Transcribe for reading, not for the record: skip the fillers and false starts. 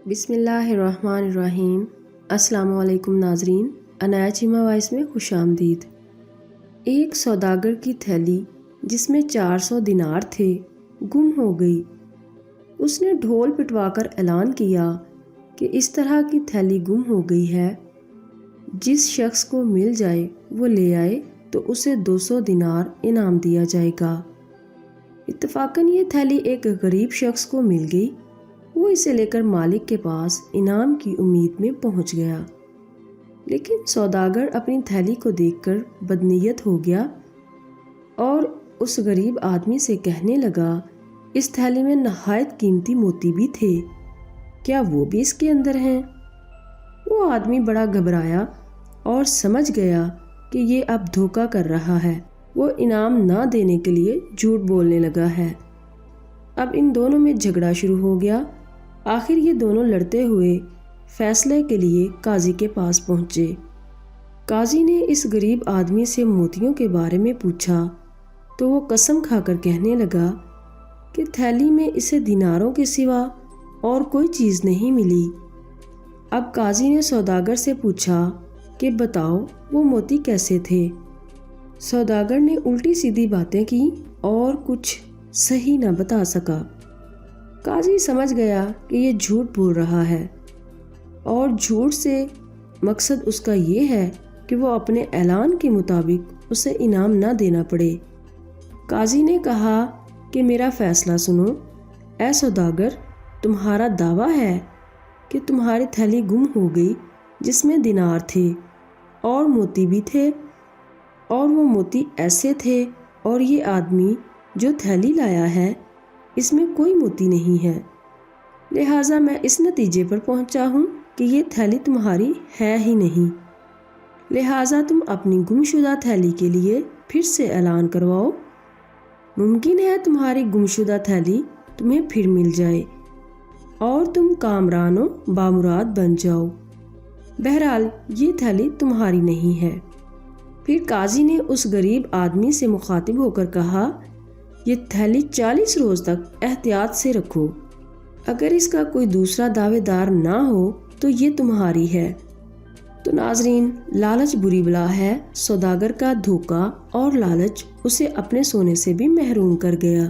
بسم اللہ الرحمن الرحیم۔ السلام علیکم ناظرین، عنایت چیمہ وائس میں خوش آمدید۔ ایک سوداگر کی تھیلی جس میں 400 دینار تھے گم ہو گئی۔ اس نے ڈھول پٹوا کر اعلان کیا کہ اس طرح کی تھیلی گم ہو گئی ہے، جس شخص کو مل جائے وہ لے آئے تو اسے 200 دینار انعام دیا جائے گا۔ اتفاقاً یہ تھیلی ایک غریب شخص کو مل گئی۔ وہ اسے لے کر مالک کے پاس انعام کی امید میں پہنچ گیا، لیکن سوداگر اپنی تھیلی کو دیکھ کر بدنیت ہو گیا اور اس غریب آدمی سے کہنے لگا، اس تھیلی میں نہایت قیمتی موتی بھی تھے، کیا وہ بھی اس کے اندر ہیں؟ وہ آدمی بڑا گھبرایا اور سمجھ گیا کہ یہ اب دھوکہ کر رہا ہے۔ وہ انعام نہ دینے کے لیے جھوٹ بولنے لگا ہے۔ اب ان دونوں میں جھگڑا شروع ہو گیا۔ آخر یہ دونوں لڑتے ہوئے فیصلے کے لیے قاضی کے پاس پہنچے۔ قاضی نے اس غریب آدمی سے موتیوں کے بارے میں پوچھا تو وہ قسم کھا کر کہنے لگا کہ تھیلی میں اسے دیناروں کے سوا اور کوئی چیز نہیں ملی۔ اب قاضی نے سوداگر سے پوچھا کہ بتاؤ وہ موتی کیسے تھے؟ سوداگر نے الٹی سیدھی باتیں کی اور کچھ صحیح نہ بتا سکا۔ قاضی سمجھ گیا کہ یہ جھوٹ بول رہا ہے اور جھوٹ سے مقصد اس کا یہ ہے کہ وہ اپنے اعلان کے مطابق اسے انعام نہ دینا پڑے۔ قاضی نے کہا کہ میرا فیصلہ سنو۔ اے سوداگر، تمہارا دعویٰ ہے کہ تمہاری تھیلی گم ہو گئی جس میں دینار تھے اور موتی بھی تھے، اور وہ موتی ایسے تھے اور یہ آدمی جو تھیلی لایا ہے اس میں کوئی موتی نہیں ہے، لہٰذا میں اس نتیجے پر پہنچا ہوں کہ یہ تھیلی تمہاری ہے ہی نہیں، لہٰذا تم اپنی گمشدہ تھیلی کے لیے پھر سے اعلان کرواؤ۔ ممکن ہے تمہاری گمشدہ تھیلی تمہیں پھر مل جائے اور تم کامران و بامراد بن جاؤ۔ بہرحال یہ تھیلی تمہاری نہیں ہے۔ پھر قاضی نے اس غریب آدمی سے مخاطب ہو کر کہا، یہ تھیلی 40 روز تک احتیاط سے رکھو، اگر اس کا کوئی دوسرا دعوے دار نہ ہو تو یہ تمہاری ہے۔ تو ناظرین، لالچ بری بلا ہے۔ سوداگر کا دھوکہ اور لالچ اسے اپنے سونے سے بھی محروم کر گیا۔